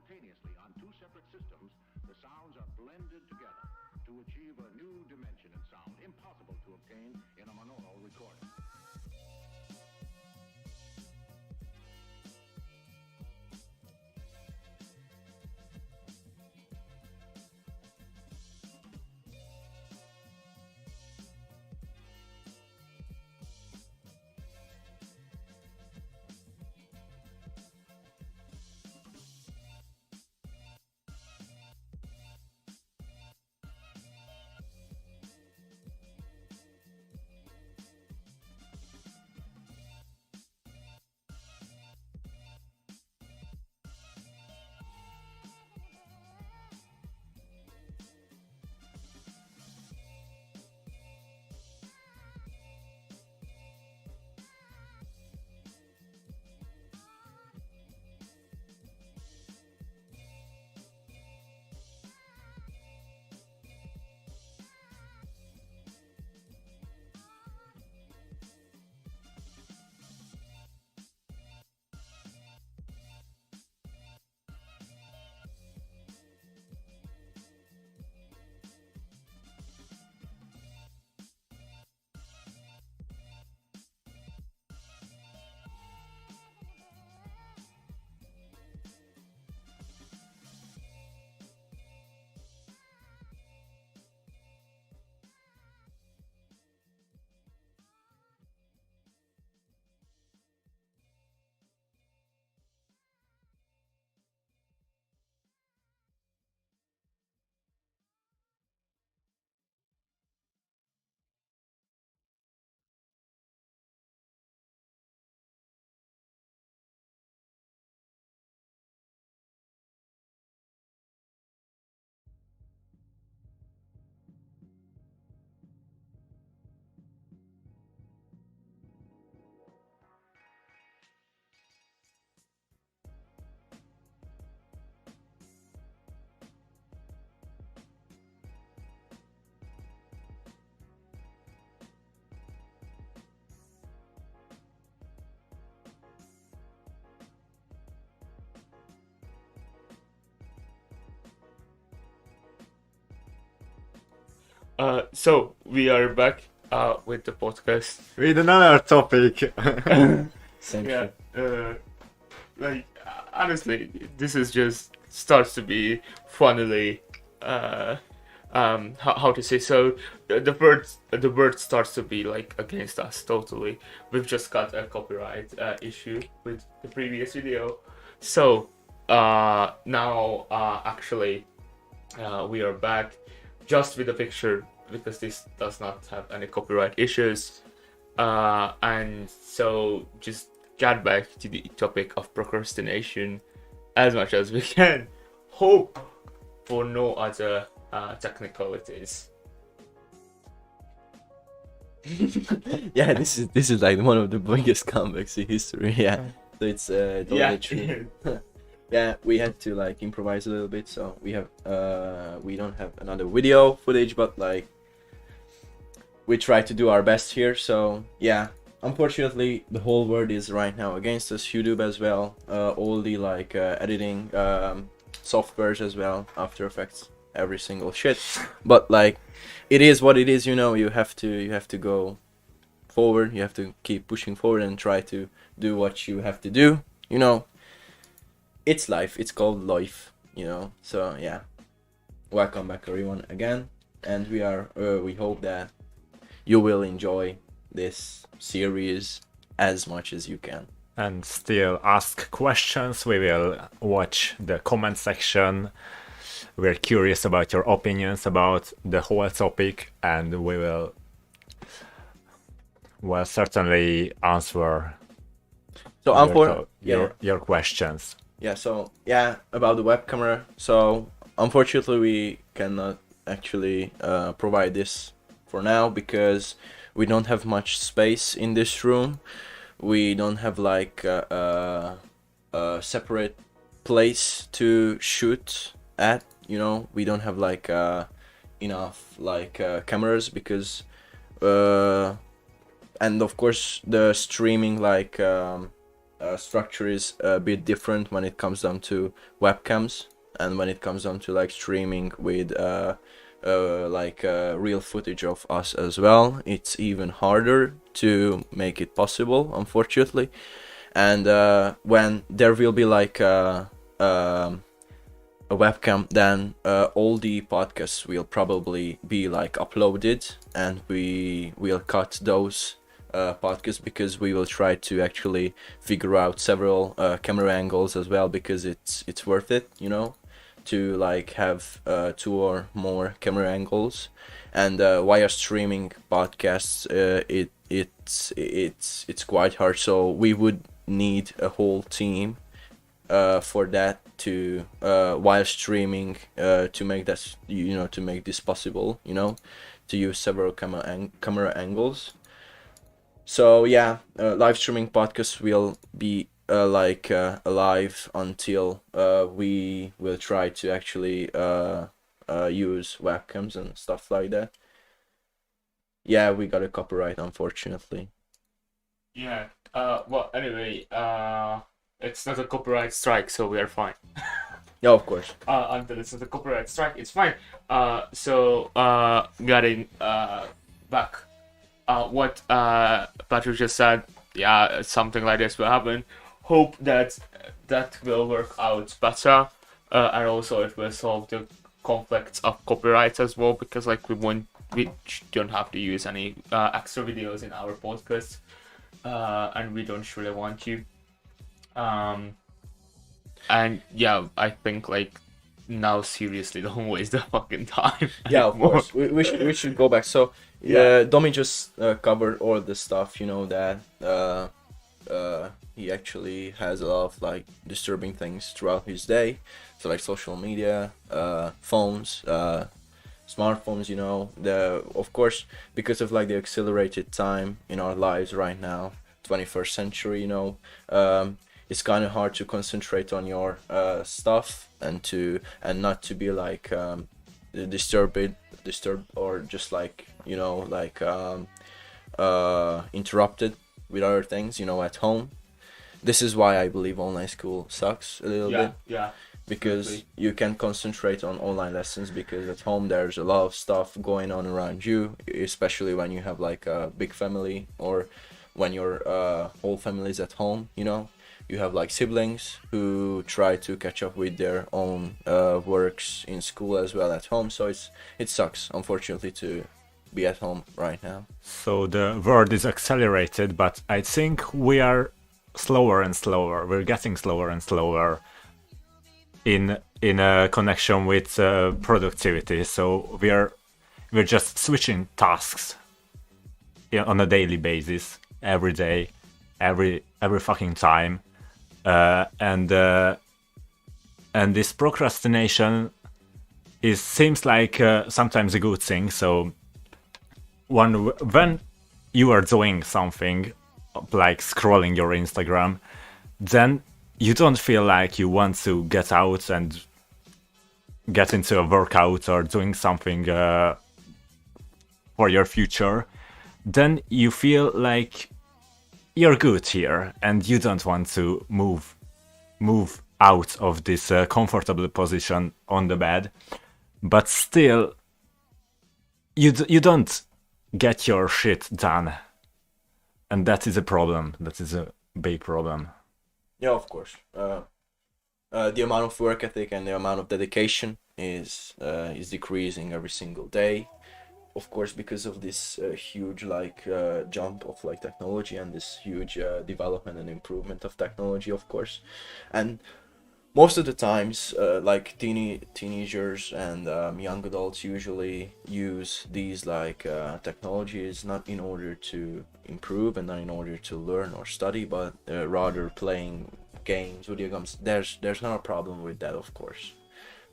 simultaneously on two separate systems, the sounds are blended together to achieve a new dimension in sound, impossible to obtain in a monaural recording. So we are back with the podcast. With another topic. Yeah, honestly, this is just starts to be funnily, how to say, so the word starts to be like against us totally. We've just got a copyright issue with the previous video, so now actually we are back just with a picture because this does not have any copyright issues, and so just get back to the topic of procrastination as much as we can. Hope for no other technicalities. Yeah, this is like one of the biggest comebacks in history. Yeah, so it's totally true. Yeah, we had to like improvise a little bit, so we don't have another video footage, but like we try to do our best here. So yeah, unfortunately the whole world is right now against us, YouTube as well, all the like editing softwares as well, After Effects, every single shit. But like it is what it is, you know. You have to go forward, you have to keep pushing forward and try to do what you have to do, you know. It's life, it's called life, you know. So yeah, welcome back everyone again, and we hope that you will enjoy this series as much as you can. And still ask questions. We will watch the comment section. We're curious about your opinions about the whole topic, and we will certainly answer So your questions. Yeah, so yeah, about the web camera. So unfortunately we cannot actually provide this for now because we don't have much space in this room. We don't have like a separate place to shoot at, you know. We don't have like enough like cameras because and of course the streaming like structure is a bit different when it comes down to webcams, and when it comes down to like streaming with real footage of us as well, it's even harder to make it possible, unfortunately. And when there will be like a webcam, then all the podcasts will probably be like uploaded, and we will cut those podcasts, because we will try to actually figure out several camera angles as well, because it's worth it, you know, to like have 2 or more camera angles. And via streaming podcasts, it's quite hard, so we would need a whole team for that, to while streaming, to make that, you know, to make this possible, you know, to use several camera angles. So yeah, live streaming podcasts will be alive until we will try to actually use webcams and stuff like that. Yeah, we got a copyright, unfortunately. Yeah. Well, anyway, it's not a copyright strike, so we are fine. Yeah, of course. Until it's not a copyright strike, it's fine. So getting back, what Patrick just said, yeah, something like this will happen. Hope that will work out better, and also it will solve the conflicts of copyright as well, because like we don't have to use any extra videos in our podcast, and we don't really want to. And yeah, I think like now seriously, don't waste the fucking time. Yeah, of anymore. course. We should go back. So Domi just covered all the stuff, you know, that he actually has a lot of like disturbing things throughout his day. So like social media, phones, smartphones, you know, of course, because of like the accelerated time in our lives right now, 21st century, you know, it's kind of hard to concentrate on your stuff, and not to be like disturbed, or just like, you know, like interrupted with other things, you know, at home. This is why I believe online school sucks a little bit. Yeah. Because Absolutely. you can concentrate on online lessons, because at home there's a lot of stuff going on around you, especially when you have like a big family, or when your whole family is at home, you know. You have like siblings who try to catch up with their own works in school as well at home, so it sucks, unfortunately, to be at home right now. So the world is accelerated, but I think we are slower and slower. We're getting slower and slower in a connection with productivity. So we're just switching tasks on a daily basis, every day, every fucking time. And this procrastination seems like sometimes a good thing. So when you are doing something like scrolling your Instagram, then you don't feel like you want to get out and get into a workout or doing something for your future. Then you feel like you're good here, and you don't want to move out of this comfortable position on the bed, but still you don't get your shit done, and that is a problem. That is a big problem. Yeah, of course. The amount of work ethic and the amount of dedication is decreasing every single day. Of course, because of this huge jump of like technology, and this huge development and improvement of technology, of course. And most of the times, like teenagers and young adults usually use these technologies not in order to improve and not in order to learn or study, but rather playing games, video games. There's not a problem with that, of course.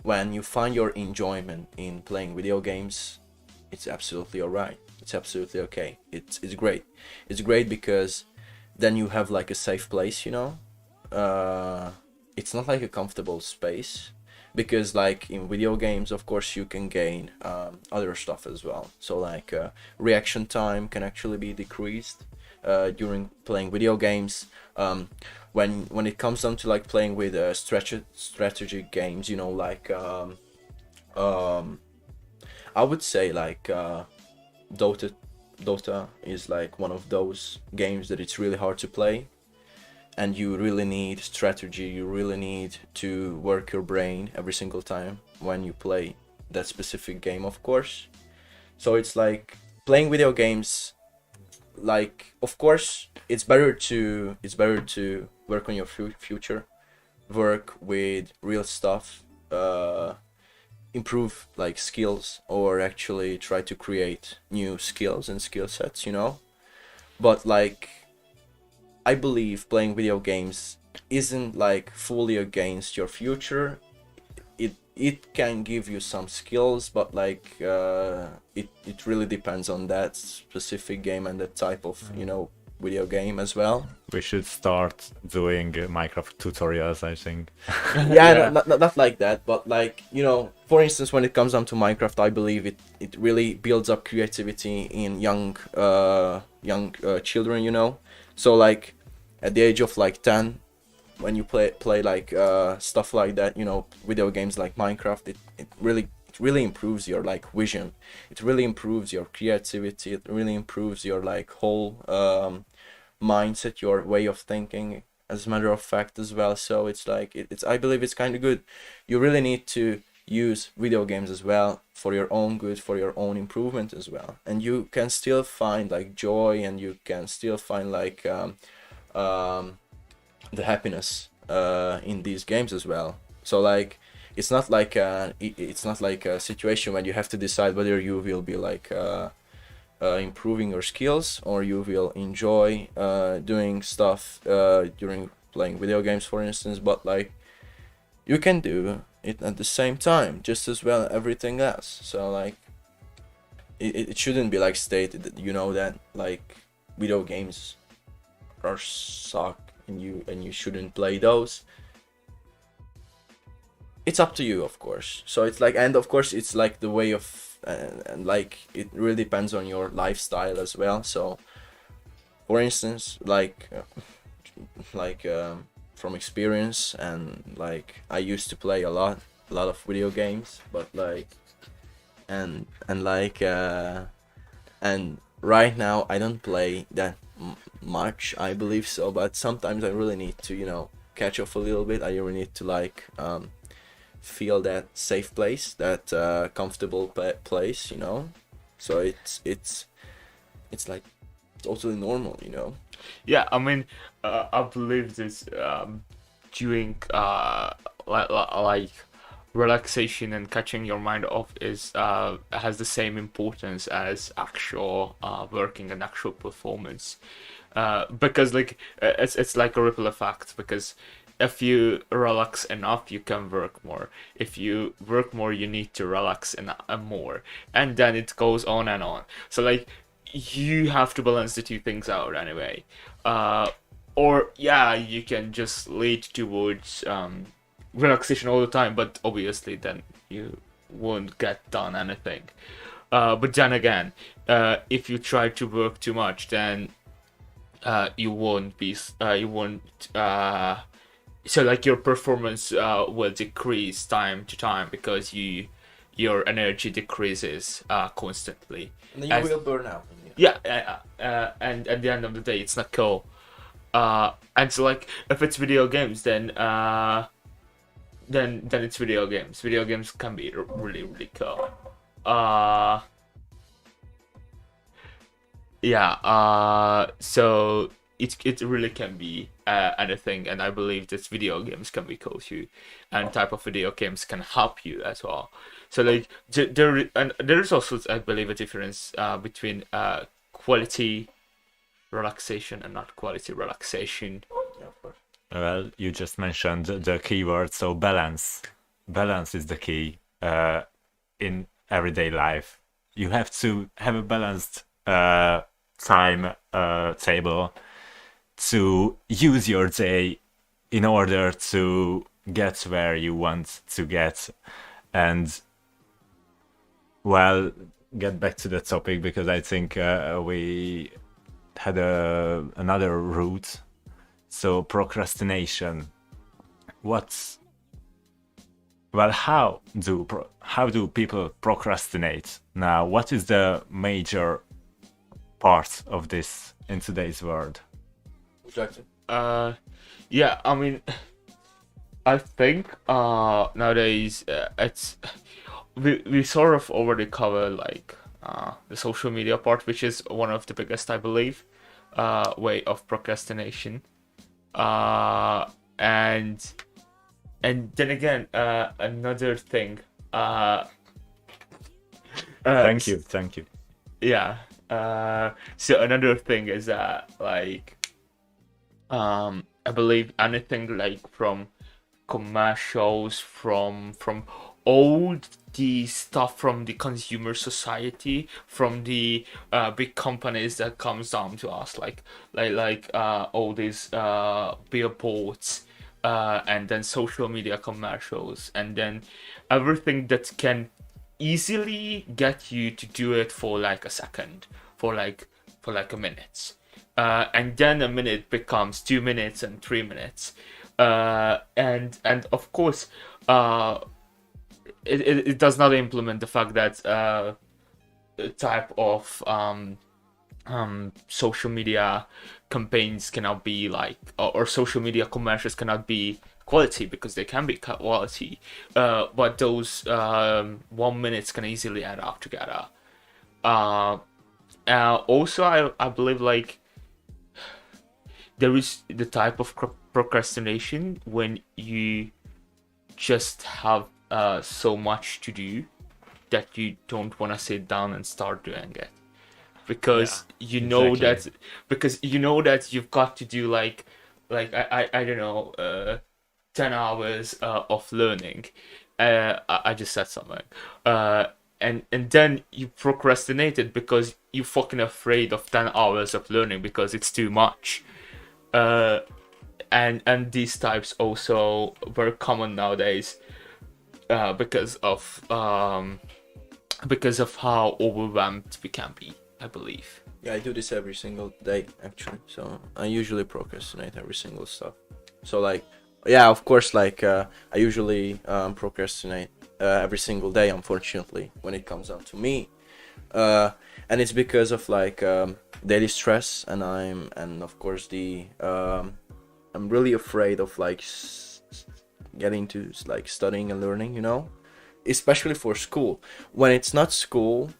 When you find your enjoyment in playing video games, it's absolutely alright. It's absolutely okay. It's great. It's great because then you have like a safe place, you know. It's not like a comfortable space, because like in video games, of course, you can gain other stuff as well. So like reaction time can actually be decreased. during playing video games. When it comes down to like playing with strategy games, you know, like I would say like Dota is like one of those games that it's really hard to play, and you really need strategy. You really need to work your brain every single time when you play that specific game, of course. So it's like playing video games, like, of course it's better to work on your future, work with real stuff, improve like skills, or actually try to create new skills and skill sets, you know. But like, I believe playing video games isn't like fully against your future. It can give you some skills, but like it really depends on that specific game and the type of, you know, video game as well. We should start doing Minecraft tutorials, I think. Yeah, not like that, but like, you know, for instance, when it comes down to Minecraft, I believe it really builds up creativity in young children, you know. So like at the age of like 10, when you play like stuff like that, you know, video games like Minecraft, it really improves your like vision. It really improves your creativity. It really improves your like whole mindset, your way of thinking, as a matter of fact, as well. So it's like it's I believe it's kind of good. You really need to use video games as well for your own good, for your own improvement as well, and you can still find like joy, and you can still find like the happiness in these games as well. So like it's not like a situation when you have to decide whether you will be like improving your skills, or you will enjoy doing stuff during playing video games, for instance. But like, you can do it at the same time just as well everything else. So like it shouldn't be like stated that, you know, that like video games are suck and you shouldn't play those. It's up to you, of course. So it's like, and of course it's like the way of and like it really depends on your lifestyle as well. So for instance, like from experience, and like I used to play a lot of video games, but like and right now I don't play that much, I believe so. But sometimes I really need to, you know, catch up a little bit. I really need to like feel that safe place, that comfortable place, you know. So it's like totally normal, you know. Yeah, I mean, I believe this doing like relaxation and catching your mind off is has the same importance as actual working and actual performance, because like it's like a ripple effect. Because if you relax enough, you can work more. If you work more, you need to relax more, and then it goes on and on. So like, you have to balance the two things out anyway. Or yeah, you can just lead towards relaxation all the time, but obviously then you won't get done anything. But then again, if you try to work too much, then you won't. So like your performance will decrease time to time, because your energy decreases constantly. And then you will burn out. Yeah, and at the end of the day, it's not cool. And so like, if it's video games, then it's video games. Video games can be really, really cool. So it really can be anything, and I believe that video games can be cool too, and type of video games can help you as well. So like there is also, I believe, a difference between quality relaxation and not quality relaxation. Yeah, of course. Well, you just mentioned the keyword, so balance. Balance is the key in everyday life. You have to have a balanced time table to use your day in order to get where you want to get. And well, get back to the topic, because I think we had another route. So procrastination. How do people procrastinate now? What is the major part of this in today's world? Exactly. Yeah, I mean, I think nowadays it's we sort of already cover like the social media part, which is one of the biggest, I believe, way of procrastination. And then again, another thing. Thank you. Yeah. So another thing is that like I believe anything like from commercials, from all the stuff from the consumer society, from the big companies that comes down to us, like all these billboards, and then social media commercials, and then everything that can easily get you to do it for like a second, for like a minute, and then a minute becomes 2 minutes and 3 minutes, and of course it does not implement the fact that type of social media campaigns cannot be like, or social media commercials cannot be quality, because they can be quality, but those 1 minutes can easily add up together. Also, I believe like there is the type of procrastination when you just have so much to do that you don't want to sit down and start doing it, because you know that you've got to do like I don't know, 10 hours of learning. I just said something, and then you procrastinated because you're fucking afraid of 10 hours of learning because it's too much. And these types also very common nowadays, because of how overwhelmed we can be, I believe. Yeah, I do this every single day actually. So I usually procrastinate every single stuff. So like, yeah, of course, like I usually procrastinate every single day, unfortunately, when it comes down to me. And it's because of like daily stress, and of course I'm really afraid of like getting to like studying and learning, you know, especially for school. When it's not school,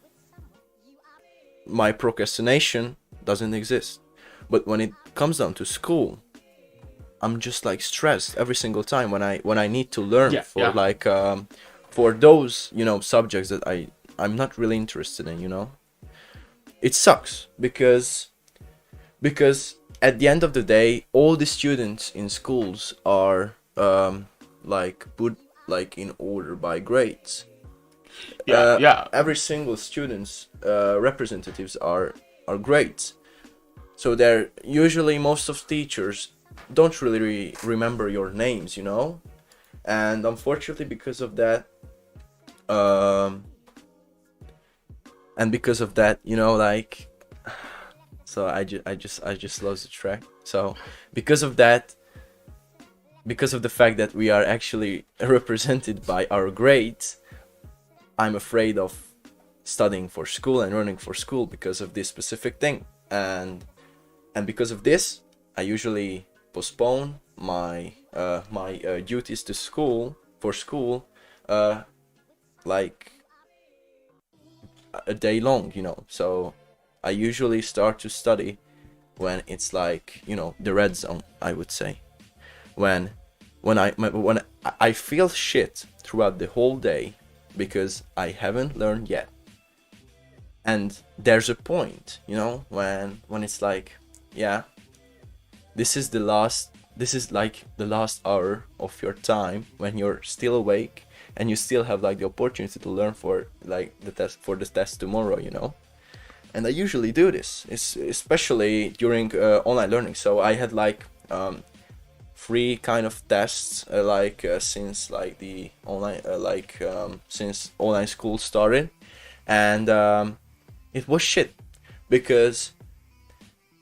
my procrastination doesn't exist, but when it comes down to school, I'm just like stressed every single time when I need to learn like for those, you know, subjects that I'm not really interested in, you know. It sucks because at the end of the day, all the students in schools are like put like in order by grades. Every single student's representatives are grades. So they're usually, most of teachers don't really remember your names, you know. And unfortunately, because of that, you know, like, so I just lost the track. So because of that, because of the fact that we are actually represented by our grades, I'm afraid of studying for school and learning for school because of this specific thing. And because of this, I usually postpone my duties to school like a day long, you know. So I usually start to study when it's like, you know, the red zone, I would say. When I feel shit throughout the whole day because I haven't learned yet. And there's a point, you know, when it's like, yeah, this is like the last hour of your time when you're still awake and you still have like the opportunity to learn for like the test tomorrow, you know. And I usually do this, especially during online learning. So I had like 3 kind of tests since like the online since online school started, and it was shit because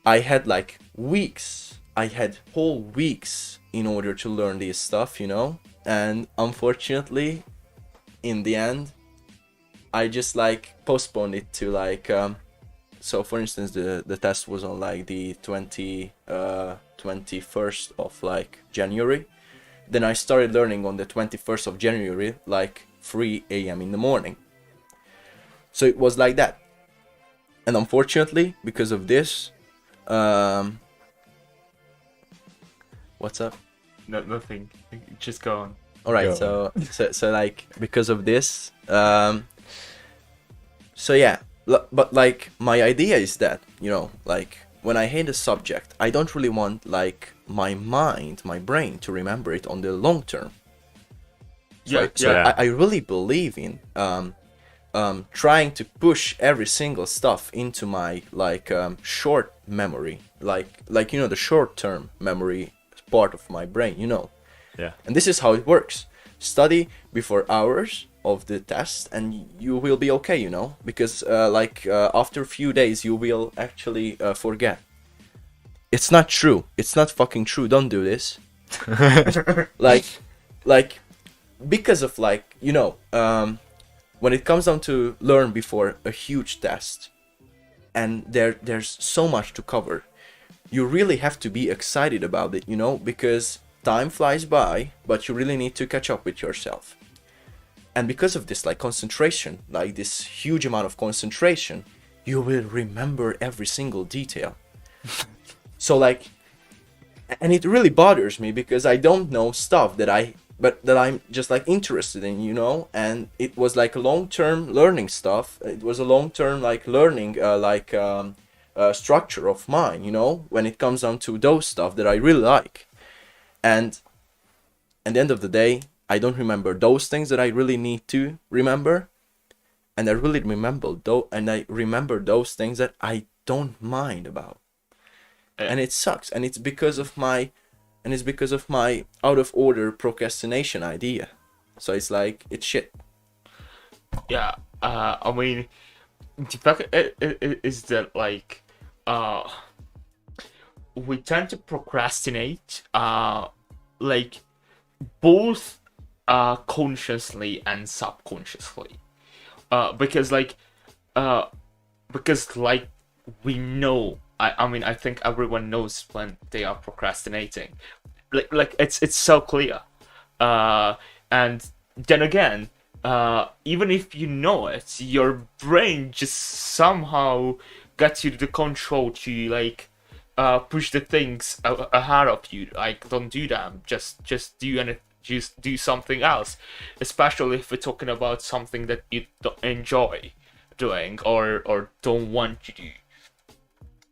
I had like weeks. I had whole weeks in order to learn this stuff, you know. And unfortunately, in the end, I just like postponed it to like. So for instance, the test was on like the 21st of like January. Then I started learning on the 21st of January, like 3 a.m. in the morning. So it was like that. And unfortunately, because of this, what's up? No, nothing. Just go on. All right, Go so like because of this, so yeah, but like my idea is that, you know, like when I hate a subject, I don't really want like my brain to remember it on the long term. I really believe in trying to push every single stuff into my like short memory, like you know, the short term memory part of my brain, you know. Yeah. And this is how it works. Study before hours of the test and you will be okay, you know, because after a few days you will actually forget. It's not true. It's not fucking true. Don't do this. like because of like, you know, when it comes down to learn before a huge test and there's so much to cover, you really have to be excited about it, you know, because time flies by, but you really need to catch up with yourself. And because of this, like concentration, like this huge amount of concentration, you will remember every single detail. So like, and it really bothers me because I don't know stuff that I'm just like interested in, you know. And it was like a long-term learning stuff. It was a long-term like learning, structure of mine, you know, when it comes down to those stuff that I really like. And at the end of the day, I don't remember those things that I really need to remember, and I really remember those things that I don't mind about. And it sucks, and it's because of my out of order procrastination idea. So it's like, it's shit. Yeah, I mean, the fact is that like, we tend to procrastinate, like both consciously and subconsciously, because we know. I mean, I think everyone knows when they are procrastinating. Like it's so clear. And then again, even if you know it, your brain just somehow gets you the control to like push the things ahead of you. Like, don't do them. Just do something else. Especially if we're talking about something that you don't enjoy doing or don't want to do.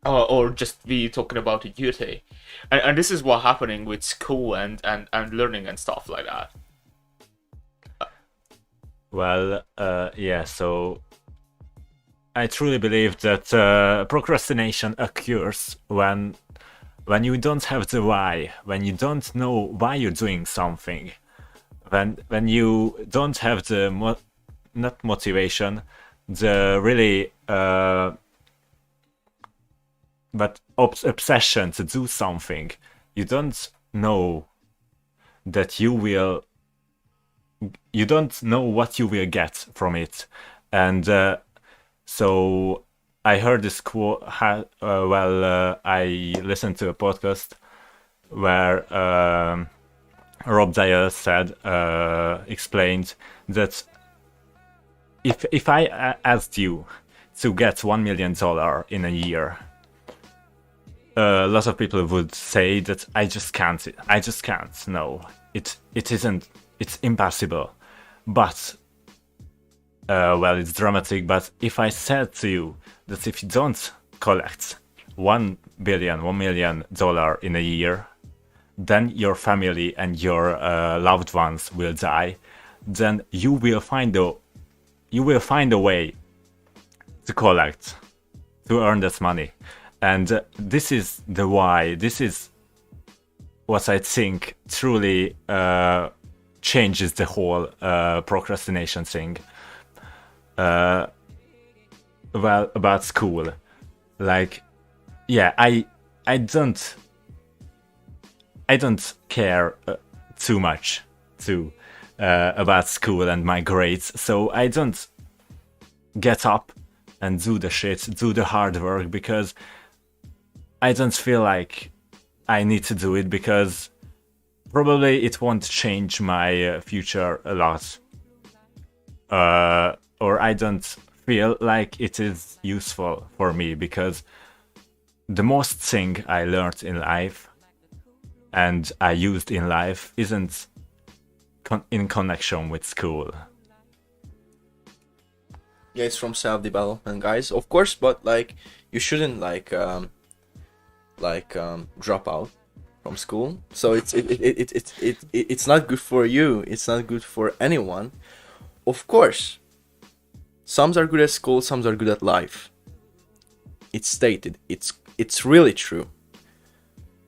Or just be talking about a duty, and this is what happening with school and learning and stuff like that. Well, yeah. So I truly believe that procrastination occurs when you don't have the why, when you don't know why you're doing something, when you don't have the not motivation, the really but obsession to do something. You don't know that you don't know what you will get from it. And so I heard this quote, I listened to a podcast where Rob Dyer explained that if I asked you to get $1 million in a year, a lot of people would say that I just can't. No, it isn't. It's impossible. But it's dramatic. But if I said to you that if you don't collect $1 million in a year, then your family and your loved ones will die. Then you will find a way to collect, to earn that money. And this is the why. This is what I think truly changes the whole procrastination thing. About school, like yeah, I don't care too much too about school and my grades, so I don't get up and do the hard work, because I don't feel like I need to do it, because probably it won't change my future a lot, or I don't feel like it is useful for me, because the most thing I learned in life and I used in life isn't in connection with school. Yeah, it's from self-development, guys, of course, but like you shouldn't drop out from school. So it's not good for you. It's not good for anyone. Of course, some are good at school, some are good at life. It's stated. It's really true.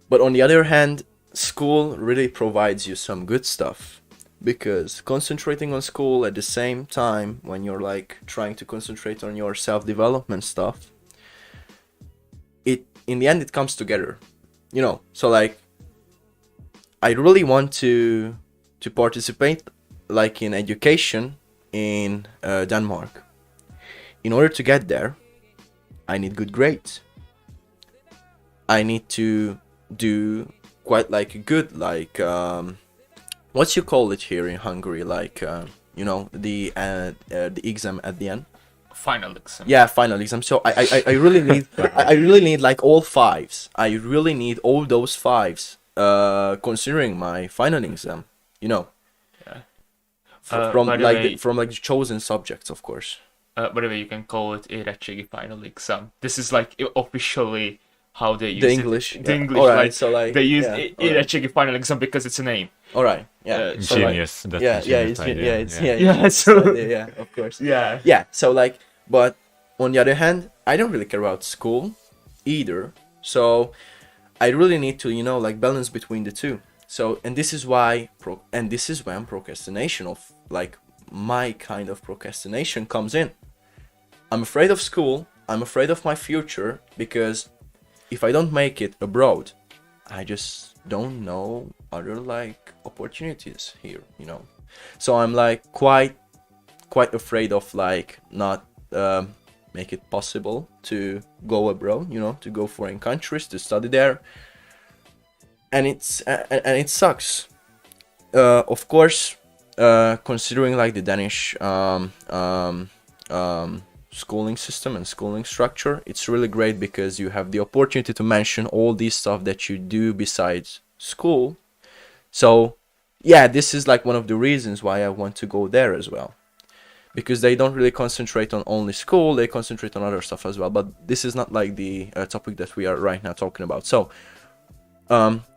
But on the other hand, school really provides you some good stuff, because concentrating on school at the same time when you're like trying to concentrate on your self-development stuff, it in the end it comes together, you know. So like I really want to participate like in education in Denmark. In order to get there, I need good grades. I need to do quite like a good like what you call it here in Hungary, like you know, the exam at the end. Final exam. Yeah, final exam. So I really need I really need like all fives. I really need all those fives. Considering my final exam, you know. Yeah. From by the like way, from like chosen subjects, of course. by the way, you can call it érettségi final exam. This is like officially how they use The it. English. The Yeah. English, All right, like, so like they use yeah, all right. érettségi final exam because it's a name. All right. Yeah. So, like, Genius. That's Yeah, a yeah, genius idea. yeah, Yeah, it's so- yeah, of course. Yeah. Yeah, so like, but on the other hand, I don't really care about school either. So I really need to, you know, like balance between the two. So, and this is why, this is when procrastination of like my kind of procrastination comes in. I'm afraid of school. I'm afraid of my future, because if I don't make it abroad, I just don't know other like opportunities here, you know. So I'm like quite afraid of like not make it possible to go abroad, you know, to go foreign countries to study there, and it sucks. Of course, considering like the Danish schooling system and schooling structure, it's really great, because you have the opportunity to mention all these stuff that you do besides school. So yeah, this is like one of the reasons why I want to go there as well, because they don't really concentrate on only school, they concentrate on other stuff as well. But this is not like the topic that we are right now talking about. So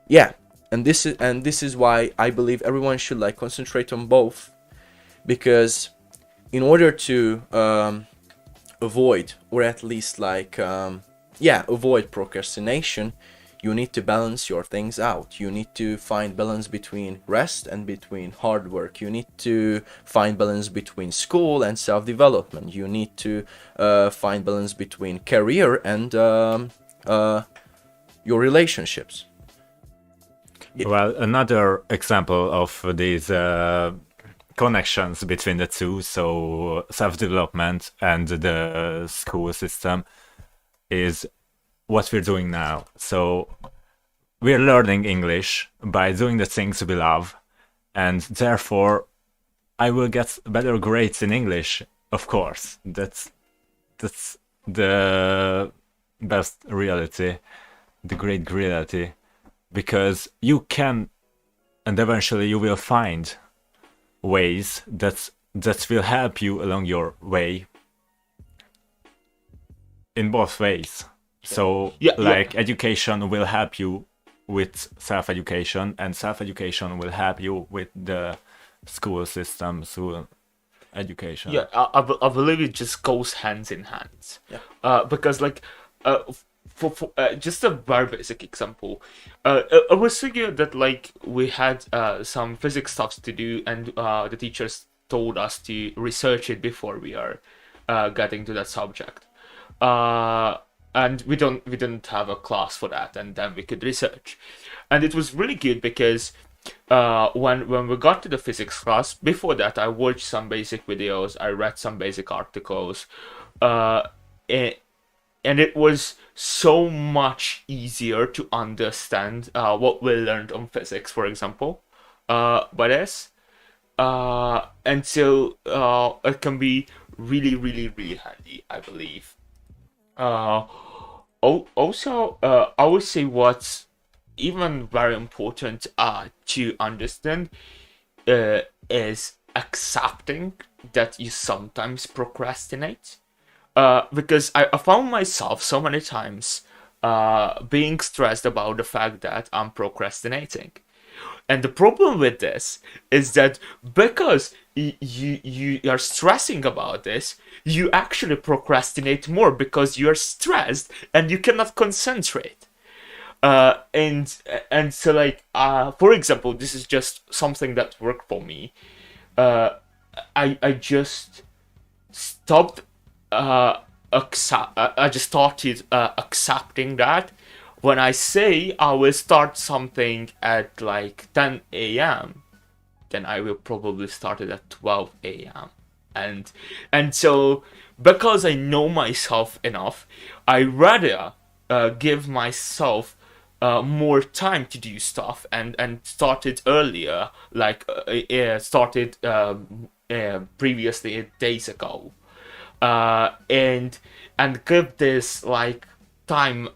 yeah, and this is why I believe everyone should like concentrate on both, because in order to avoid, or at least like avoid procrastination, you need to balance your things out. You need to find balance between rest and between hard work. You need to find balance between school and self-development. You need to find balance between career and your relationships. Well, another example of these connections between the two, so self-development and the school system, is what we're doing now. So we're learning English by doing the things we love, and therefore I will get better grades in English, of course. That's the best reality, the great reality, because you can, and eventually you will find ways that will help you along your way in both ways. So education will help you with self-education, and self-education will help you with the school system, school education. Yeah, I believe it just goes hands in hand. Yeah. Because like for just a very basic example, I was thinking that like we had some physics stuff to do, and the teachers told us to research it before we are getting to that subject. and we didn't have a class for that, and then we could research, and it was really good because when we got to the physics class, before that I watched some basic videos, I read some basic articles, uh, and it was so much easier to understand what we learned on physics, for example, by this. And so it can be really, really, really handy, I believe. Also, I would say what's even very important to understand is accepting that you sometimes procrastinate. Because I found myself so many times being stressed about the fact that I'm procrastinating. And the problem with this is that because you are stressing about this, you actually procrastinate more because you are stressed and you cannot concentrate. And so like for example, this is just something that worked for me. I just stopped I just started accepting that when I say I will start something at like 10 a.m., then I will probably start it at 12 a.m. And so because I know myself enough, I rather give myself more time to do stuff and started earlier, like started previously days ago, and give this like time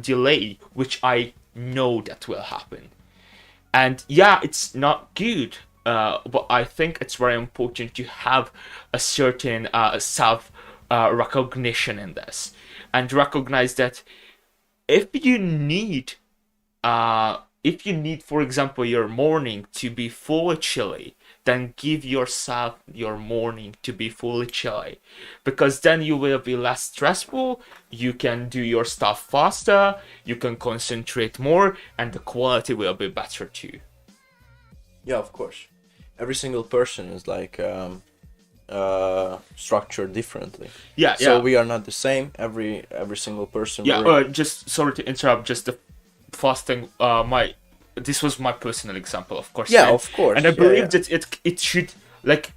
delay, which I know that will happen. And yeah, it's not good, but I think it's very important to have a certain self recognition in this, and recognize that if you need for example your morning to be fully chilly, then give yourself your morning to be fully chilly, because then you will be less stressful, you can do your stuff faster, you can concentrate more, and the quality will be better too. Yeah, of course. Every single person is like structured differently. Yeah, So yeah. we are not the same. Every single person. Yeah, just sorry to interrupt, just the first thing, this was my personal example, of course. Yeah, of course. And I yeah, believe yeah. that it should, like,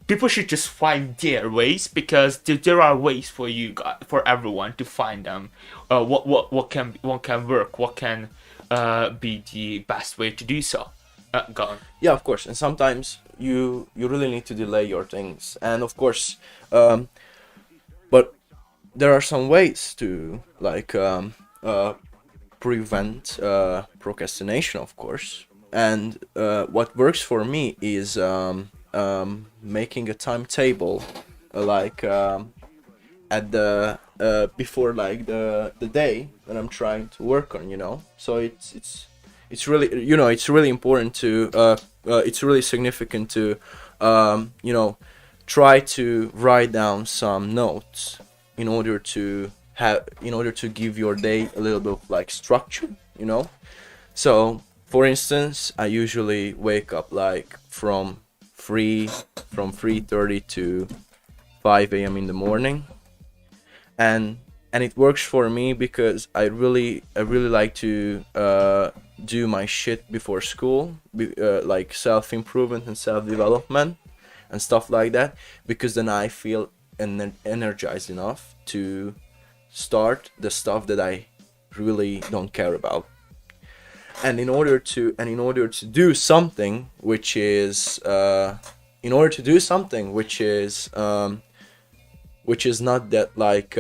people should just find their ways, because there are ways for you guys, for everyone to find them. What can work, what can be the best way to do so. Go on. Yeah, of course. And sometimes you really need to delay your things, and of course, but there are some ways to like prevent procrastination, of course. And what works for me is making a timetable, like at the before like the day that I'm trying to work on, you know. So it's really, you know, it's really important to it's really significant to try to write down some notes in order to give your day a little bit of like structure, you know. So for instance, I usually wake up like from 3:30 to 5 a.m. in the morning, and it works for me because I really like to do my shit before school, like self-improvement and self-development and stuff like that, because then I feel energized enough to start the stuff that I really don't care about. And in order to do something which is which is not that like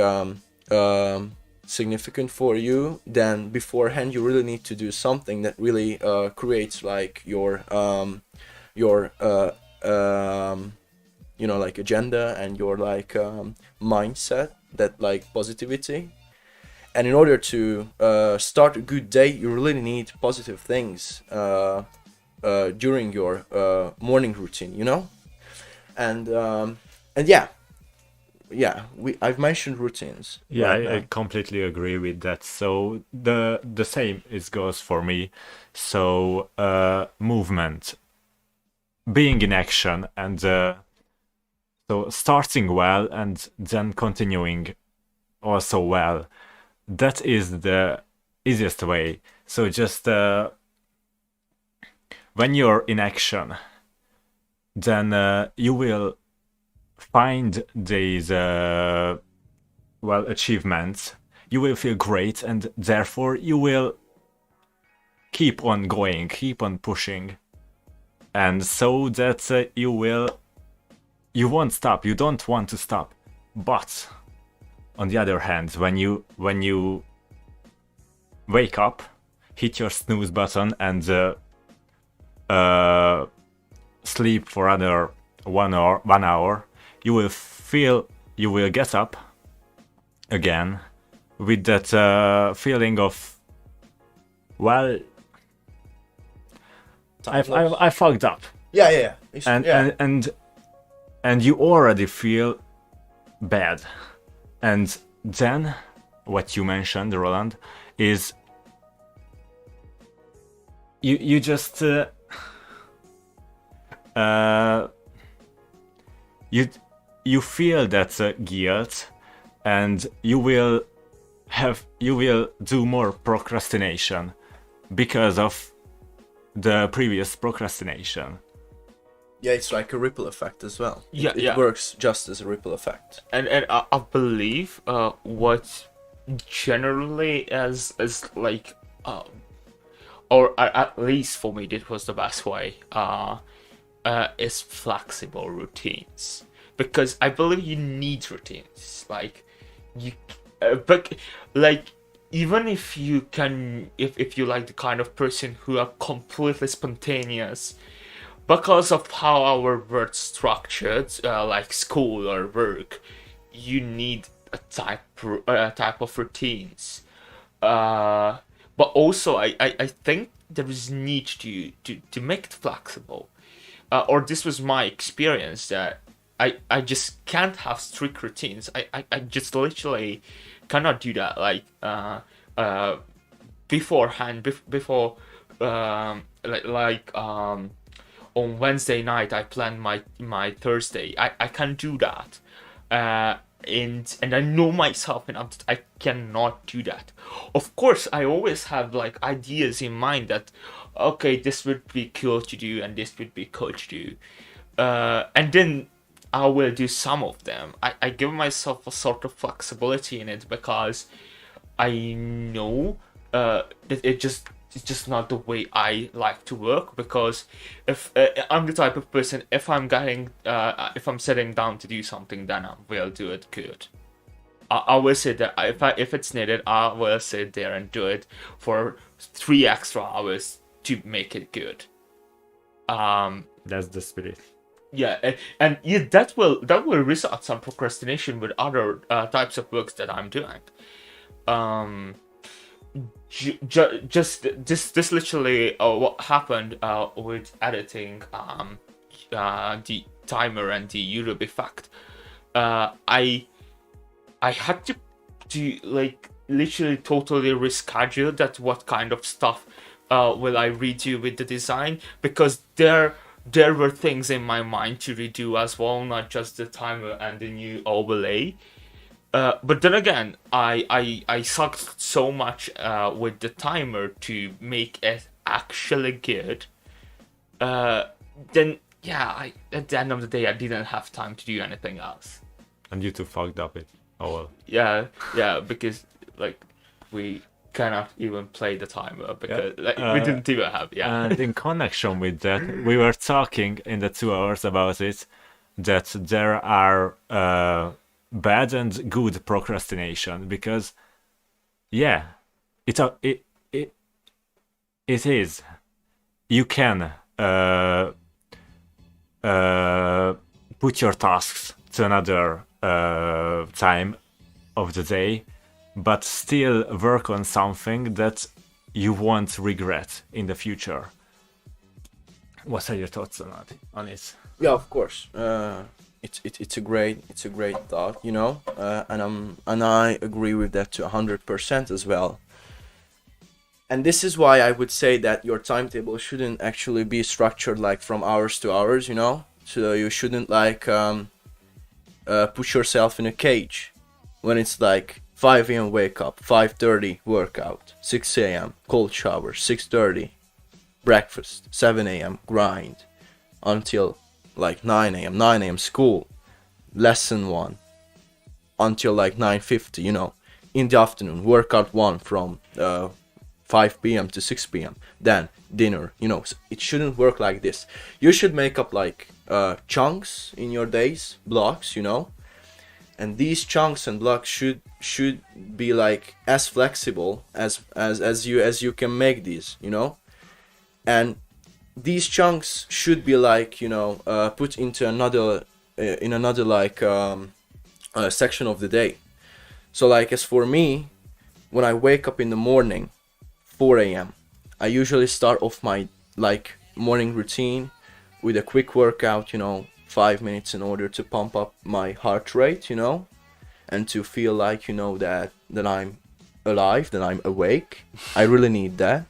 significant for you, then beforehand you really need to do something that really creates like your like agenda and your like mindset, that like positivity. And in order to start a good day, you really need positive things during your morning routine, you know. And I've mentioned routines. Yeah, right I now. completely agree with that. So the same is goes for me. So movement, being in action, and so starting well and then continuing also well. That is the easiest way. So just when you're in action, then you will find these achievements. You will feel great, and therefore you will keep on going, keep on pushing, and so that you won't stop. You don't want to stop. But on the other hand, when you wake up, hit your snooze button, and sleep for another 1 hour, you will get up again with that feeling of, well, I fucked up. Yeah. And you already feel bad. And then what you mentioned, Roland, is you just you feel that guilt, and you will do more procrastination because of the previous procrastination. Yeah, it's like a ripple effect as well. It Works just as a ripple effect. And I believe what generally as like or at least for me it was the best way is flexible routines, because I believe you need routines. Like you but like even if you can, if you like the kind of person who are completely spontaneous, because of how our world's structured, like school or work, you need a type of routines. But also, I think there is need to make it flexible. Or this was my experience, that I just can't have strict routines. I just literally cannot do that. Like beforehand, before on Wednesday night I plan my Thursday. I can't do that. And I know myself enough that I cannot do that. Of course, I always have like ideas in mind that, okay, this would be cool to do and this would be cool to do. And then I will do some of them. I give myself a sort of flexibility in it, because I know that it's just not the way I like to work. Because if I'm the type of person, if I'm sitting down to do something, then I will do it good. I will sit there. If it's needed, I will sit there and do it for 3 extra hours to make it good. That's the spirit. Yeah, and yeah, that will result some procrastination with other types of works that I'm doing. Just this literally what happened with editing the timer and the YouTube effect. I had to like literally totally reschedule that, what kind of stuff will I redo with the design, because there were things in my mind to redo as well, not just the timer and the new overlay. But then again, I sucked so much with the timer to make it actually good. Then yeah, at the end of the day, I didn't have time to do anything else. And you two fucked up it. Oh well. Yeah, because like we cannot even play the timer because we didn't even have. And in connection with that, we were talking in the 2 hours about it, that there are bad and good procrastination, because it is, you can put your tasks to another time of the day, but still work on something that you won't regret in the future. What are your thoughts on it? Yeah, of course. It's a great thought, you know, and I agree with that to 100% as well. And this is why I would say that your timetable shouldn't actually be structured like from hours to hours, you know. So you shouldn't like put yourself in a cage when it's like 5 a.m. wake up, 5:30 workout, 6 a.m. cold shower, 6:30 breakfast, 7 a.m. grind until like 9 a.m. 9 a.m. school, lesson 1 until like 9:50, you know. In the afternoon, workout 1 from 5 p.m. to 6 p.m. Then dinner, you know. So it shouldn't work like this. You should make up like chunks in your days, blocks, you know. And these chunks and blocks should be like as flexible as you can make these, you know. And these chunks should be like, you know, put into another like section of the day. So like as for me, when I wake up in the morning, 4 a.m., I usually start off my like morning routine with a quick workout, you know, 5 minutes in order to pump up my heart rate, you know, and to feel like, you know, that I'm alive, that I'm awake. I really need that.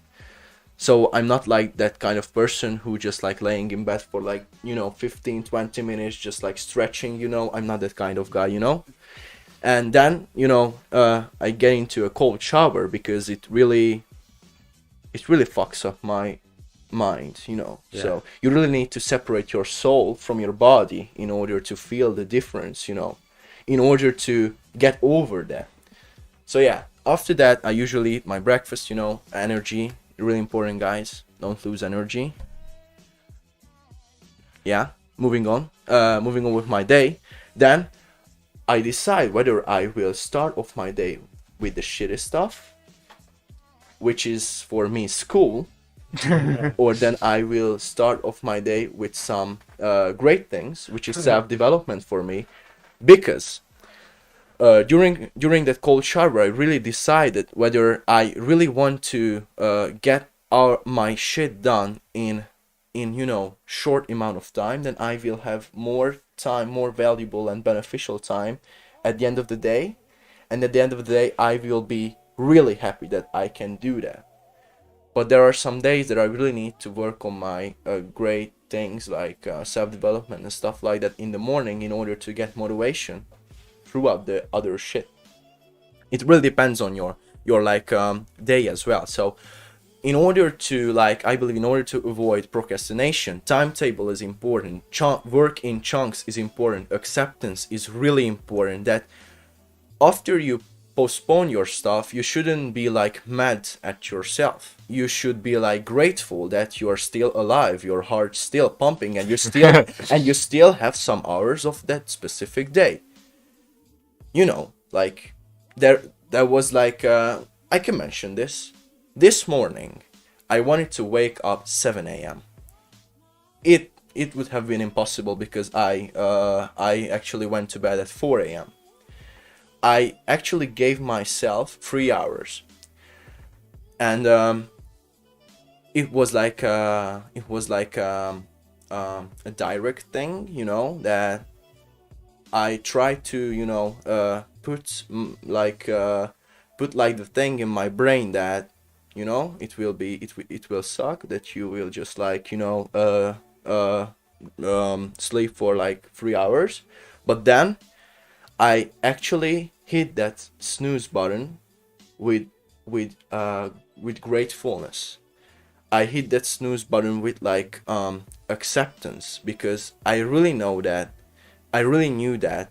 So I'm not like that kind of person who just like laying in bed for like, you know, 15-20 minutes just like stretching, you know. I'm not that kind of guy, you know. And then, you know, I get into a cold shower because it really fucks up my mind, you know. Yeah. So you really need to separate your soul from your body in order to feel the difference, you know, in order to get over that. So yeah, after that I usually eat my breakfast, you know. Energy, really important, guys. Don't lose energy. Yeah, moving on with my day. Then I decide whether I will start off my day with the shitty stuff, which is for me school, or then I will start off my day with some great things, which is self-development for me, because during that cold shower I really decided whether I really want to get my shit done in you know short amount of time. Then I will have more time, more valuable and beneficial time at the end of the day, and at the end of the day I will be really happy that I can do that. But there are some days that I really need to work on my great things like self-development and stuff like that in the morning in order to get motivation throughout the other shit. It really depends on your like day as well. So in order to like, I believe in order to avoid procrastination, timetable is important, work in chunks is important, acceptance is really important. That after you postpone your stuff, you shouldn't be like mad at yourself. You should be like grateful that you are still alive, your heart's still pumping, and you still have some hours of that specific day. You know, like there was like I can mention this morning I wanted to wake up 7 a.m. It would have been impossible because I actually went to bed at 4 a.m. I actually gave myself 3 hours, and it was like a direct thing, you know, that I tried to, you know, put like the thing in my brain that, you know, it will suck, that you will just like, you know, sleep for like 3 hours. But then I actually hit that snooze button with gratefulness. I hit that snooze button with like acceptance, because I really knew that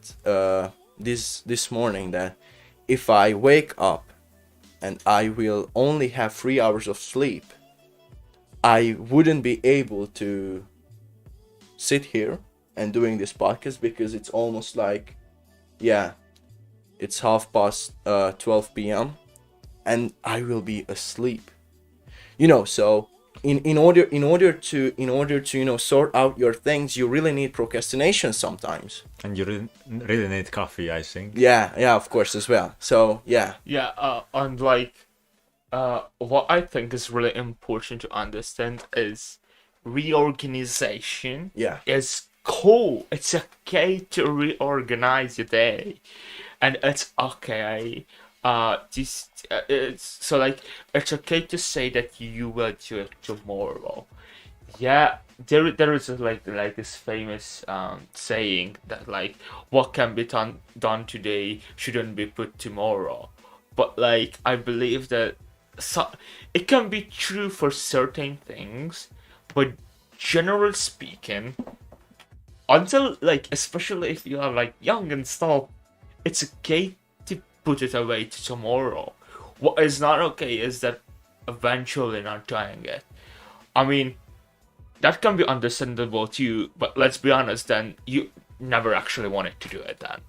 this morning that if I wake up and I will only have 3 hours of sleep, I wouldn't be able to sit here and doing this podcast, because it's almost like, yeah, it's 12 p.m. and I will be asleep. You know, so in order to you know sort out your things, you really need procrastination sometimes. And you really need coffee, I think. Yeah, of course as well. So yeah. And like what I think is really important to understand is reorganization. Yeah. Is cool. It's okay to reorganize your day, and it's okay. So like it's okay to say that you will do it tomorrow. Yeah, there is like this famous saying that like what can be done today shouldn't be put tomorrow, but like I believe that it can be true for certain things, but generally speaking, until like especially if you are like young and stuff, it's okay to put it away to tomorrow. What is not okay is that eventually not doing it. I mean, that can be understandable too, but let's be honest, then you never actually wanted to do it then.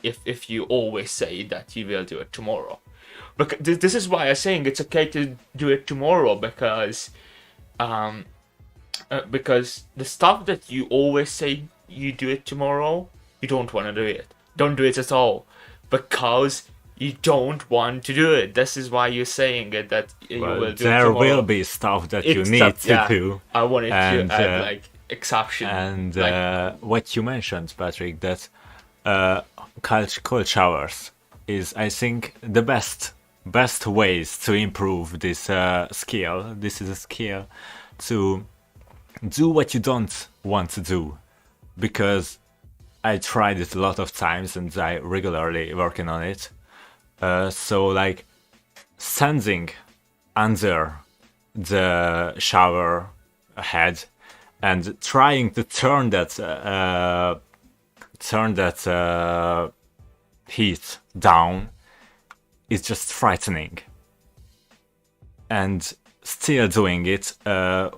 If you always say that you will do it tomorrow. Because this is why I'm saying it's okay to do it tomorrow, because the stuff that you always say you do it tomorrow, you don't want to do it. Don't do it at all, because you don't want to do it. This is why you're saying it, that you will do it tomorrow. There will be stuff that you need to do. I wanted to add like exception. And like, what you mentioned, Patrick, that cold showers is, I think, the best ways to improve this skill. This is a skill to do what you don't want to do, because I tried it a lot of times and I regularly working on it. So like standing under the shower head and trying to turn that heat down is just frightening, and still doing it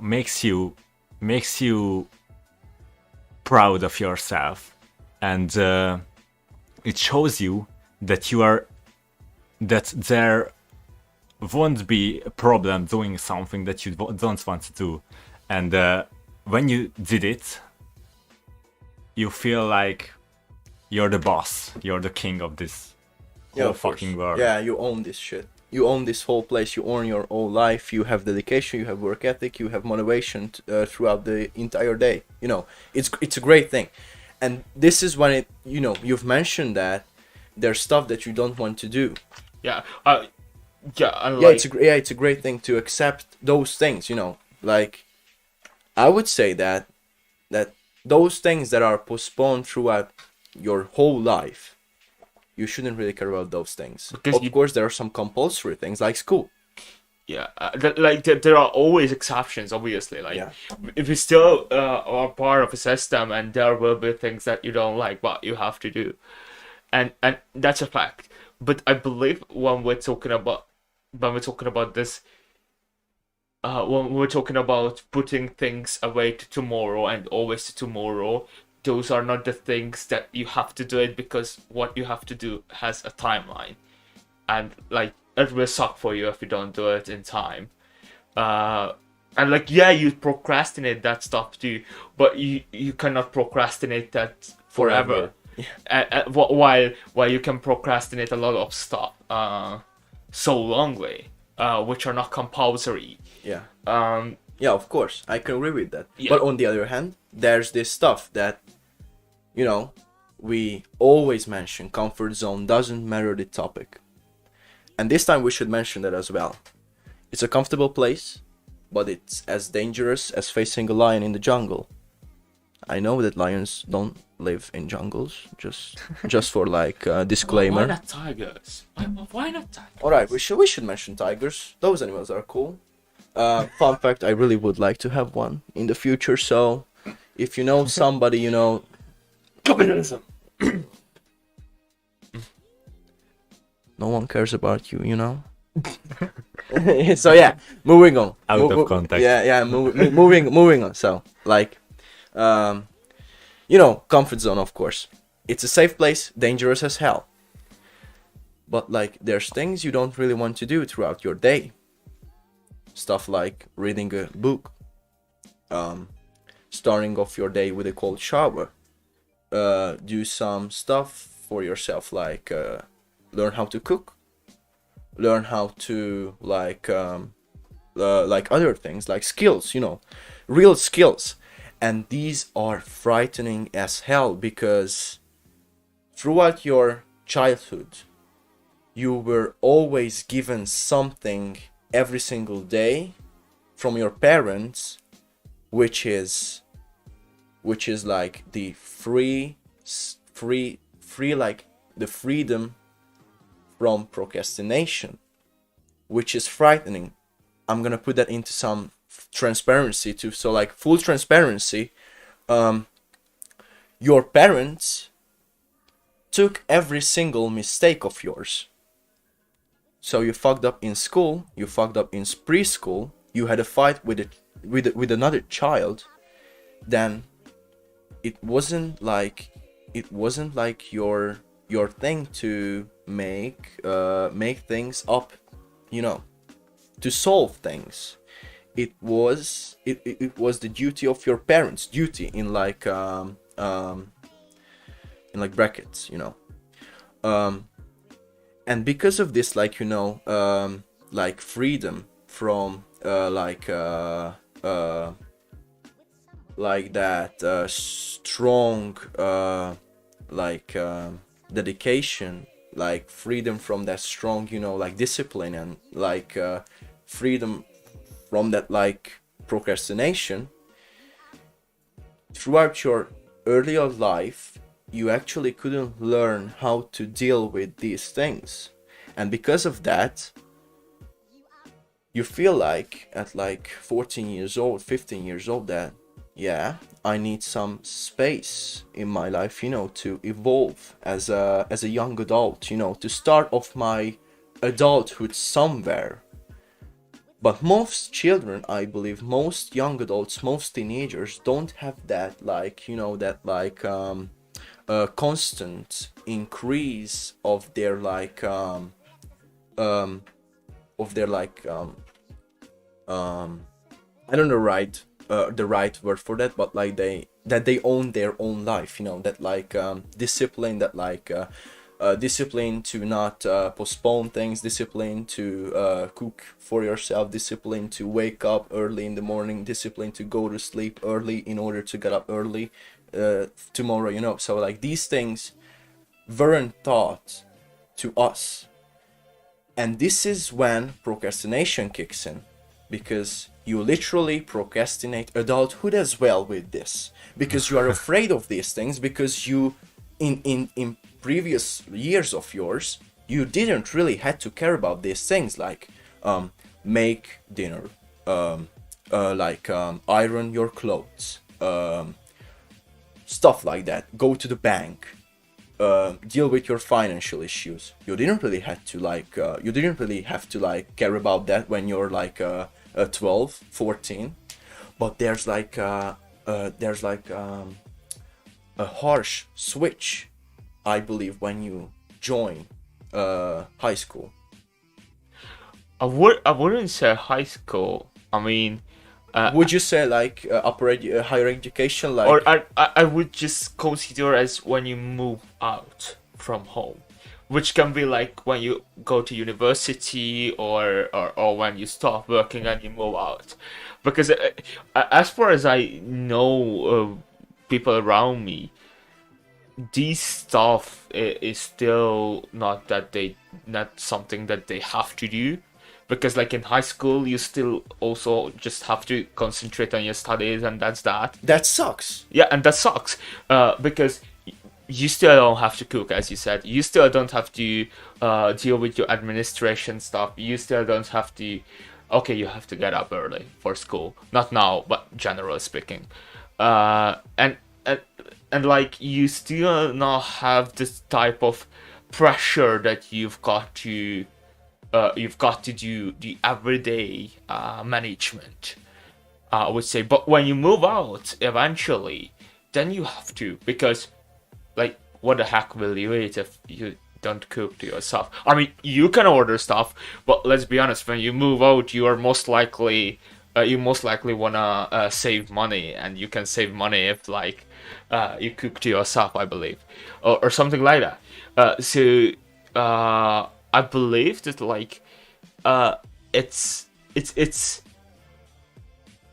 makes you proud of yourself, and it shows you that there won't be a problem doing something that you don't want to do, and when you did it, you feel like you're the boss, you're the king of this whole fucking world. Yeah, you own this shit. You own this whole place. You own your whole life. You have dedication. You have work ethic. You have motivation throughout the entire day. You know, it's a great thing, and this is when it. You know, you've mentioned that there's stuff that you don't want to do. Yeah. It's a great thing to accept those things. You know, like I would say that those things that are postponed throughout your whole life, you shouldn't really care about those things. Because of course, there are some compulsory things like school. Yeah, there are always exceptions, obviously. Like, if you still are part of a system, and there will be things that you don't like, but you have to do, and that's a fact. But I believe when we're talking about this, when we're talking about putting things away to tomorrow and always to tomorrow, those are not the things that you have to do it, because what you have to do has a timeline, and like it will suck for you if you don't do it in time. And like, yeah, you procrastinate that stuff too, but you cannot procrastinate that forever. Yeah. While you can procrastinate a lot of stuff so longly, which are not compulsory. Yeah. Yeah, of course, I can agree with that. Yeah. But on the other hand, there's this stuff that, you know, we always mention. Comfort zone doesn't matter the topic. And this time we should mention that as well. It's a comfortable place, but it's as dangerous as facing a lion in the jungle. I know that lions don't live in jungles, just for like a disclaimer. Why not tigers? Why not tigers? Alright, we should mention tigers. Those animals are cool. Fun fact, I really would like to have one in the future, so if you know somebody, you know... Capitalism! No one cares about you, you know? So yeah, moving on. Out of context. Yeah, moving on. So, like, you know, comfort zone, of course. It's a safe place, dangerous as hell. But, like, there's things you don't really want to do throughout your day. Stuff like reading a book, starting off your day with a cold shower, do some stuff for yourself, like learn how to cook, learn how to like other things, like skills, you know, real skills. And these are frightening as hell, because throughout your childhood you were always given something every single day from your parents which is like the free like the freedom from procrastination, which is frightening. I'm gonna put that into some transparency too. So like full transparency, your parents took every single mistake of yours. So you fucked up in school, you fucked up in preschool, you had a fight with another child, then it wasn't like your thing to make things up, you know, to solve things. It was the duty of your parents, duty in like brackets, you know. And because of this, like, you know, like freedom from like that strong like dedication, like freedom from that strong, you know, like discipline, and like freedom from that like procrastination, throughout your earlier life you actually couldn't learn how to deal with these things. And because of that, you feel like at like 14 years old, 15 years old, that yeah, I need some space in my life, you know, to evolve as a young adult, you know, to start off my adulthood somewhere. But most children, I believe, most young adults, most teenagers don't have that, like, you know, that like constant increase of their like I don't know the right word for that, but like they own their own life, you know, that like discipline, that like discipline to not postpone things, discipline to cook for yourself, discipline to wake up early in the morning, discipline to go to sleep early in order to get up early tomorrow, you know. So like these things weren't taught to us, and this is when procrastination kicks in, because you literally procrastinate adulthood as well with this, because you are afraid of these things, because you in previous years of yours you didn't really had to care about these things, like make dinner, iron your clothes, stuff like that, go to the bank, deal with your financial issues. You didn't really have to care about that when you're like 12, 14. But there's like a harsh switch, I believe, when you join high school. I wouldn't say high school. I mean, would you say like higher education, like? Or I would just consider as when you move out from home, which can be like when you go to university, or when you stop working and you move out. Because as far as I know, people around me, this stuff is still not something that they have to do. Because like in high school, you still also just have to concentrate on your studies, and that's that. That sucks. Yeah, and that sucks. Because you still don't have to cook, as you said. You still don't have to deal with your administration stuff. You still don't have to. Okay, you have to get up early for school. Not now, but generally speaking. And like you still not have this type of pressure that you've got to do the everyday management, I would say. But when you move out eventually, then you have to, because like what the heck will you eat if you don't cook to yourself? I mean, you can order stuff, but let's be honest, when you move out, you are most likely wanna save money, and you can save money if like you cook to yourself, I believe, or something like that. So I believe that like it's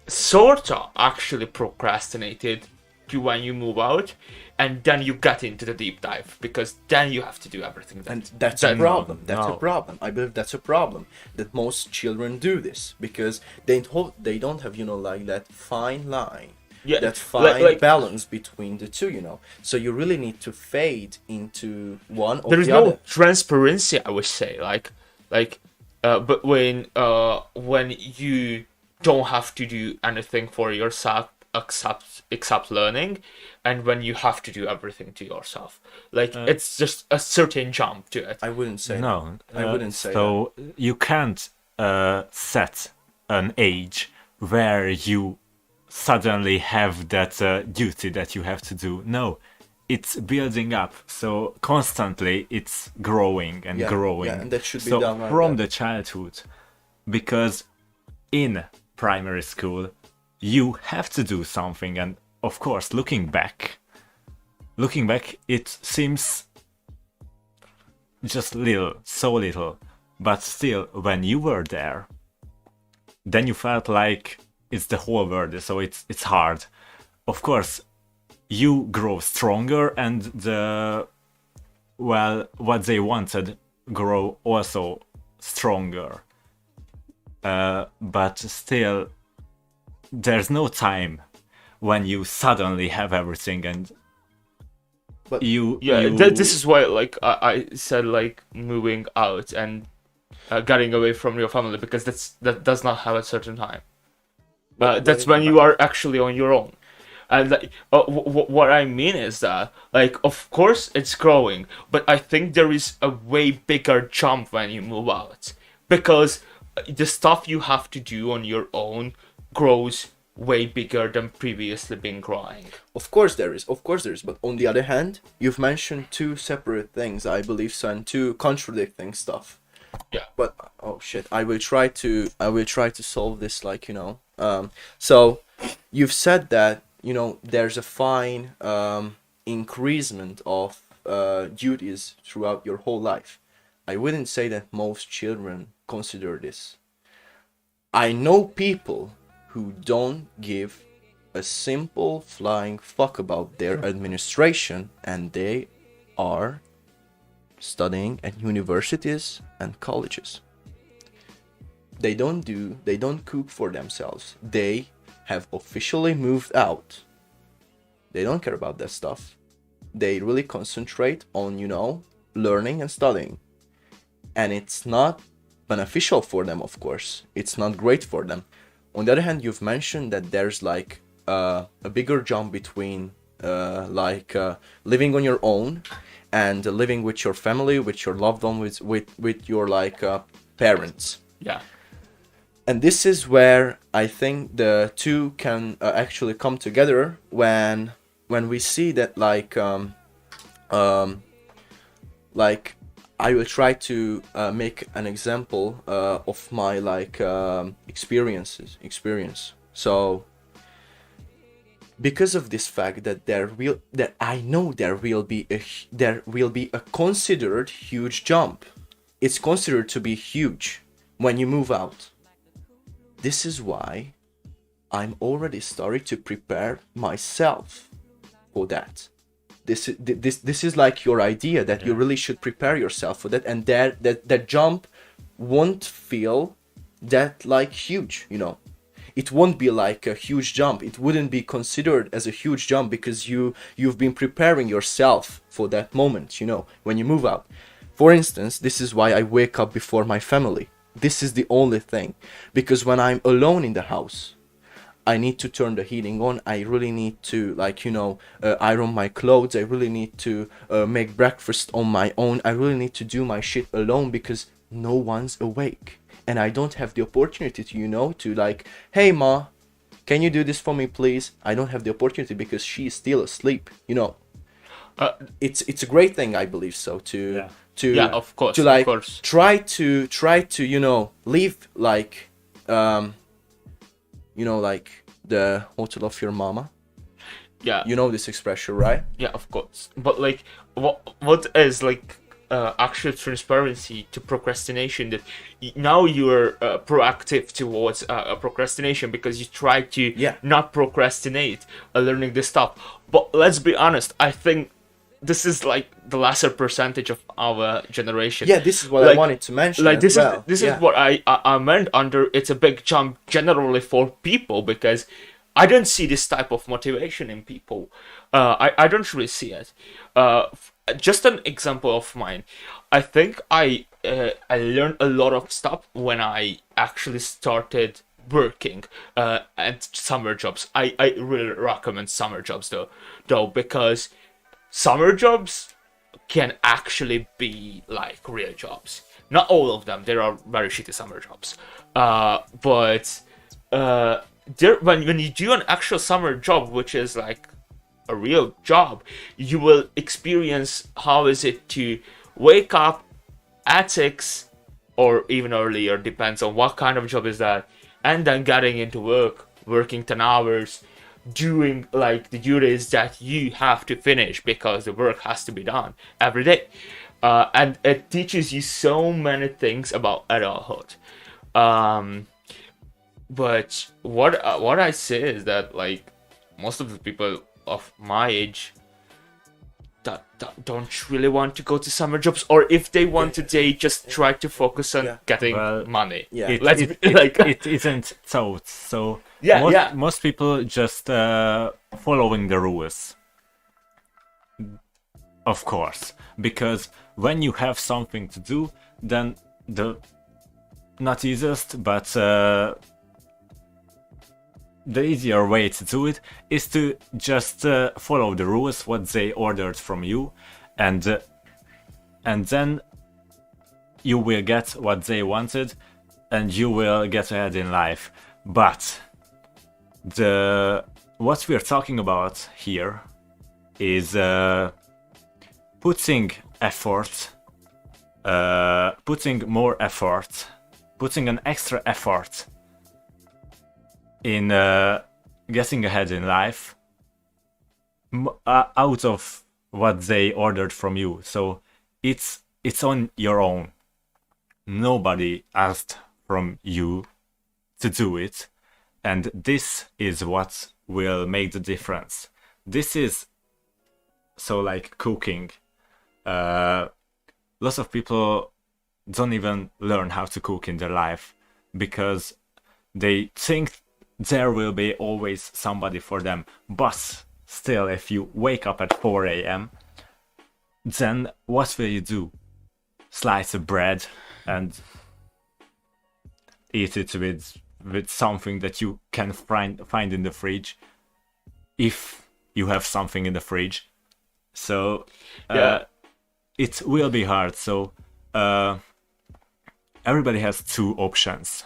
sorta actually procrastinated to when you move out, and then you get into the deep dive, because then you have to do everything. And that's a problem. That's a problem. I believe that's a problem, that most children do this because they don't have, like that fine line, that fine balance between the two, So you really need to fade into one or the other. There is no transparency, I would say. But when you don't have to do anything for yourself except learning, and when you have to do everything to yourself, it's just a certain jump to it. I wouldn't say no. I wouldn't say so that. You can't set an age where you suddenly have that duty that you have to do. No, it's building up, so constantly it's growing and growing. Yeah, and that should be done from the childhood, because in primary school you have to do something, and of course looking back it seems just so little, but still when you were there, then you felt like it's the whole world, so it's hard. Of course you grow stronger, and what they wanted grow also stronger, but still there's no time when you suddenly have everything, and this is why I said moving out and getting away from your family, because that does not have a certain time. That's when you are actually on your own. And what I mean is that, of course it's growing, but I think there is a way bigger jump when you move out, because the stuff you have to do on your own grows way bigger than previously been growing. Of course there is, but on the other hand, you've mentioned two separate things, I believe so, and two contradicting stuff. Yeah. But oh shit, I will try to solve this, so you've said that, there's a fine increasement of duties throughout your whole life. I wouldn't say that most children consider this. I know people who don't give a simple flying fuck about their administration, and they are studying at universities and colleges. They don't cook for themselves. They have officially moved out. They don't care about that stuff. They really concentrate on, learning and studying. And it's not beneficial for them, of course. It's not great for them. On the other hand, you've mentioned that there's a bigger jump between living on your own and living with your family, with your loved one, with your parents. Yeah. And this is where I think the two can actually come together when we see that I will try to make an example of my experience. So because of this fact that I know there will be a considered huge jump. It's considered to be huge when you move out. This is why I'm already starting to prepare myself for that. This is your idea that you really should prepare yourself for that, and that jump won't feel that huge, It won't be a huge jump. It wouldn't be considered as a huge jump because you've been preparing yourself for that moment, when you move out. For instance, this is why I wake up before my family. This is the only thing, because when I'm alone in the house, I need to turn the heating on. I really need to iron my clothes. I really need to make breakfast on my own. I really need to do my shit alone because no one's awake. And I don't have the opportunity to hey ma, can you do this for me please? I don't have the opportunity because she's still asleep, It's a great thing, I believe so, of course, try to live the hotel of your mama. Yeah. You know this expression, right? Yeah, of course. But what is actual transparency to procrastination, that now you're proactive towards procrastination because you try to not procrastinate learning this stuff. But let's be honest, I think this is like the lesser percentage of our generation. Yeah, this is what I wanted to mention. Like this well. is what I meant under it's a big jump generally for people, because I don't see this type of motivation in people. I don't really see it. Just an example of mine. I think I learned a lot of stuff when I actually started working at summer jobs. I really recommend summer jobs though, because summer jobs can actually be like real jobs. Not all of them. There are very shitty summer jobs. But when you do an actual summer job, which is like a real job, you will experience how is it to wake up at 6 or even earlier, depends on what kind of job is that, and then getting into work, working 10 hours, doing like the duties that you have to finish because the work has to be done every day. And it teaches you so many things about adulthood. But what I say is that like most of the people of my age that don't really want to go to summer jobs, or if they want to, they just try to focus on getting money. It isn't taught. So most people just following the rules. Of course, because when you have something to do, then the not easiest, but the easier way to do it is to just follow the rules, what they ordered from you, and then you will get what they wanted, and you will get ahead in life. But what we're talking about here is putting effort, putting more effort, putting an extra effort in getting ahead in life out of what they ordered from you. So it's on your own. Nobody asked from you to do it, and this is what will make the difference. This is so like cooking. Lots of people don't even learn how to cook in their life because they think there will be always somebody for them. But still, if you wake up at 4 a.m., then what will you do? Slice of bread and eat it with something that you can find in the fridge, if you have something in the fridge. So it will be hard. So everybody has two options.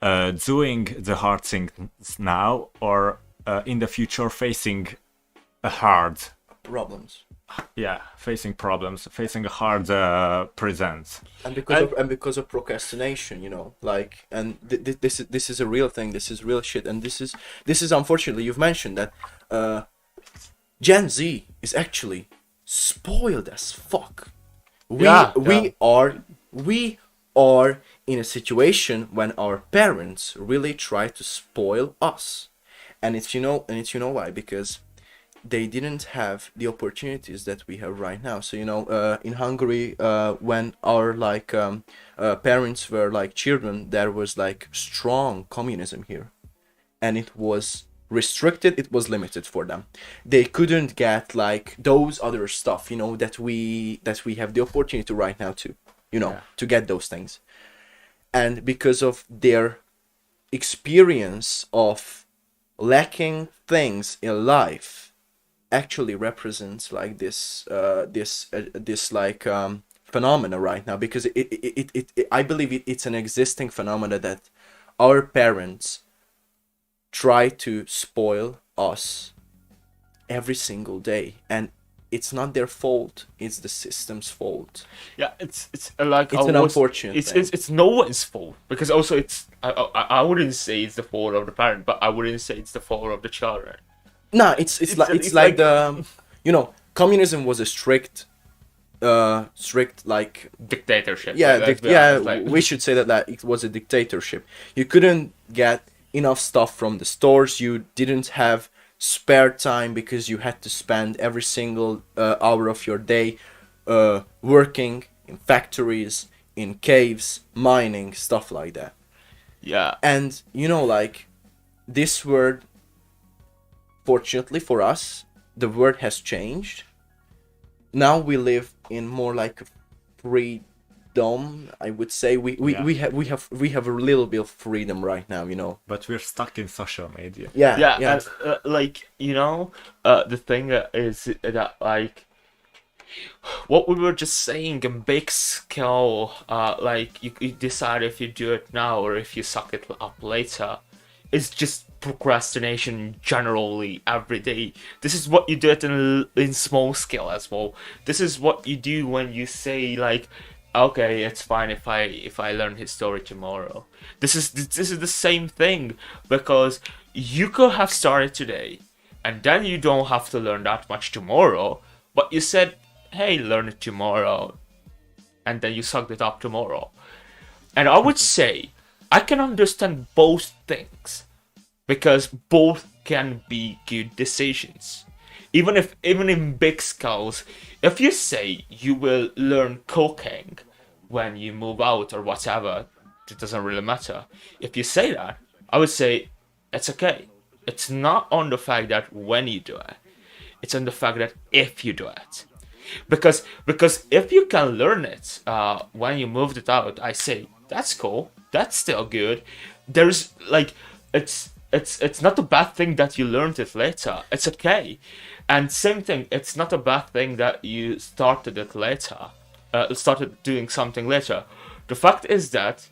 Doing the hard things now, or in the future facing a hard problems. Facing problems, facing a hard present. And because of procrastination, you know, like, and this is a real thing. This is real shit. And this is unfortunately, you've mentioned that Gen Z is actually spoiled as fuck. We are in a situation when our parents really try to spoil us, and it's you know why, because they didn't have the opportunities that we have right now. So in Hungary, when our parents were like children, there was like strong communism here, and it was restricted, it was limited for them. They couldn't get like those other stuff, that we have the opportunity right now to to get those things. And because of their experience of lacking things in life, actually represents like this phenomena right now, because it I believe it's an existing phenomena that our parents try to spoil us every single day, and it's not their fault, it's the system's fault. Yeah, it's like it's an unfortunate it's no one's fault, because also it's I wouldn't say it's the fault of the parent, but I wouldn't say it's the fault of the children. No, it's like the communism was a strict strict like Dictatorship. yeah let's be honest, we should say that it was a dictatorship. You couldn't get enough stuff from the stores. You didn't have spare time because you had to spend every single hour of your day working in factories, in caves, mining, stuff like that. yeah. And like this word, fortunately for us, the word has changed. Now we live in more like a freedom, I would say. We have a little bit of freedom right now. But we're stuck in social media. Yeah, Yeah. and, like the thing is that like what we were just saying in big scale, like you decide if you do it now or if you suck it up later. It's just procrastination generally every day. This is what you do it in small scale as well. This is what you do when you say like, okay, it's fine if I learn his story tomorrow. This is the same thing, because you could have started today, and then you don't have to learn that much tomorrow. But you said, hey, learn it tomorrow, and then you sucked it up tomorrow. And I would say I can understand both things, because both can be good decisions. Even in big scales, if you say you will learn cooking when you move out or whatever, it doesn't really matter. If you say that, I would say it's okay. It's not on the fact that when you do it, it's on the fact that if you do it. Because if you can learn it when you moved it out, I say that's cool. That's still good. There's like it's not a bad thing that you learned it later. It's okay. And same thing, it's not a bad thing that you started it later. Started doing something later. The fact is that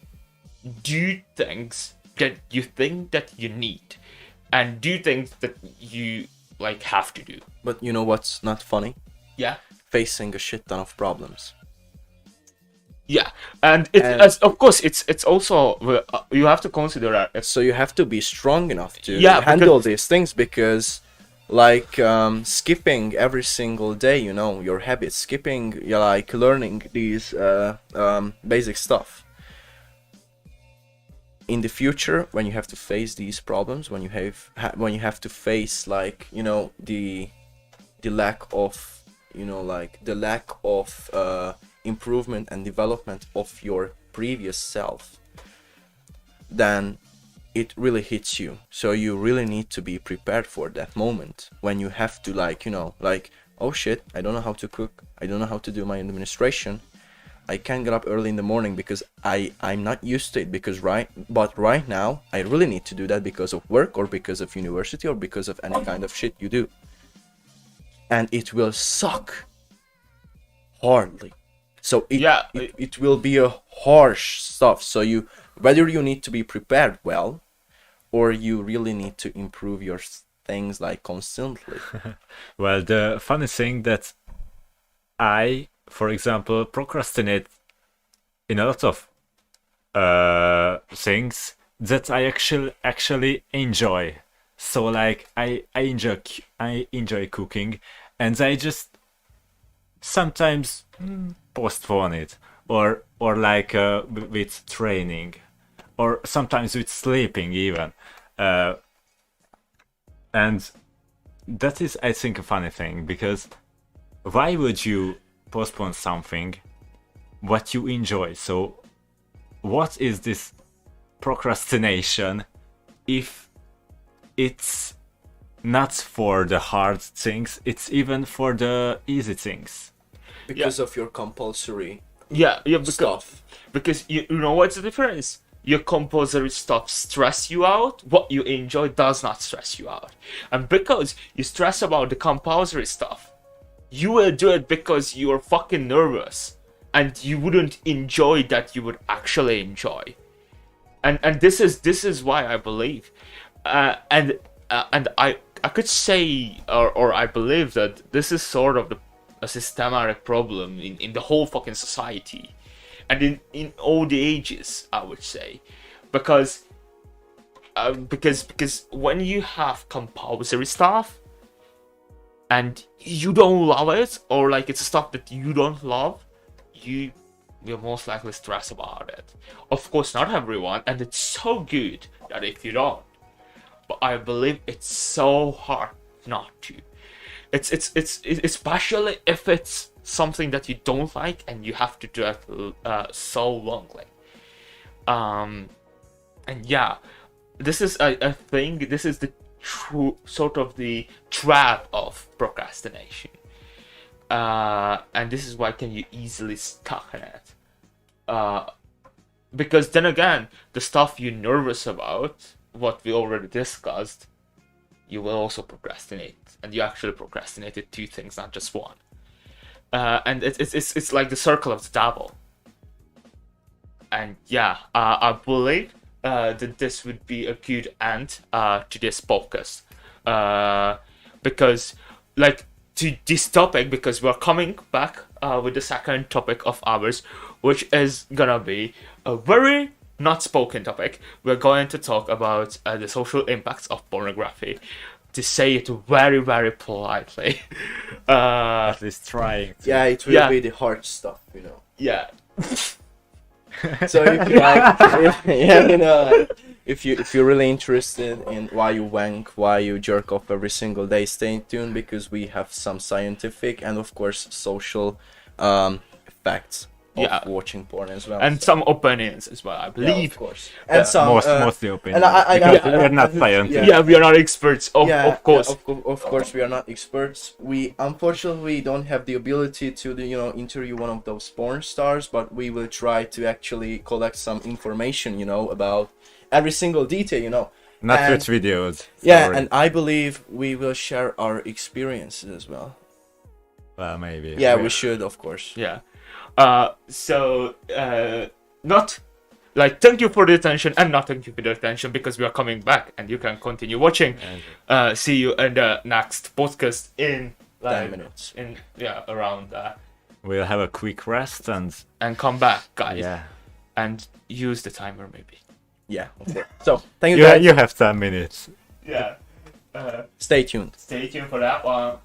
do things that you think that you need, and do things that you like have to do. But you know what's not funny? Yeah. Facing a shit ton of problems. Yeah, and of course it's also you have to consider that. So you have to be strong enough to Yeah, handle these things, because like skipping every single day, your habits, skipping, like learning these basic stuff. In the future, when you have to face these problems, when you have to face like the lack of improvement and development of your previous self, then it really hits you. So you really need to be prepared for that moment when you have to like oh shit, I don't know how to cook, I don't know how to do my administration, I can't get up early in the morning because I'm not used to it, but right now I really need to do that because of work or because of university or because of any kind of shit you do. And it will suck hardly. So it will be a harsh stuff. So whether you need to be prepared well, or you really need to improve your things like constantly. Well, the funny thing that I, for example, procrastinate in a lot of things that I actually enjoy. So like I enjoy cooking, and I just sometimes postpone it, or like with training, or sometimes with sleeping even, and that is, I think, a funny thing, because why would you postpone something what you enjoy? So what is this procrastination if it's not for the hard things, it's even for the easy things? Because of your compulsory stuff. Because you know what's the difference? Your compulsory stuff stress you out. What you enjoy does not stress you out. And because you stress about the compulsory stuff, you will do it because you're fucking nervous, and you wouldn't enjoy that you would actually enjoy. And this is why I believe, and I could say, or I believe that this is sort of a systematic problem in the whole fucking society, and in all the ages, I would say, because when you have compulsory stuff, and you don't love it, or like it's stuff that you don't love, you will most likely stress about it. Of course, not everyone, and it's so good that if you don't, but I believe it's so hard not to. It's especially if it's something that you don't like and you have to do it so longly. And yeah, this is a thing. This is the true sort of the trap of procrastination. And this is why can you easily stuck in it. Because then again, the stuff you're nervous about, what we already discussed, you will also procrastinate, and you actually procrastinated 2 things, not just one. And it's like the circle of the devil. And yeah, I believe that this would be a good end to this podcast, because like to this topic, because we're coming back with the second topic of ours, which is gonna be a very not spoken topic. We're going to talk about the social impacts of pornography, to say it very, very politely. At least trying to. Yeah, it will be the hard stuff, you know. Yeah. So if you like, if you're really interested in why you wank, why you jerk off every single day, stay tuned, because we have some scientific and of course social effects of watching porn as well, and some opinions as well, I believe. of course, and some mostly opinions. And we're not scientists. Yeah, we are not experts. Of course. Of course, we are not experts. We unfortunately don't have the ability to interview one of those porn stars, but we will try to actually collect some information, about every single detail, Not with videos. Yeah, Sorry. and I believe we will share our experiences as well. Well, maybe. Yeah, we should, of course. Yeah. Not like thank you for the attention, and not thank you for the attention, because we are coming back and you can continue watching. See you in the next podcast in 10 minutes. Around We'll have a quick rest and come back, guys. Yeah. And use the timer maybe. Yeah, okay. So thank you guys. You have 10 minutes. Yeah. Stay tuned. Stay tuned for that one.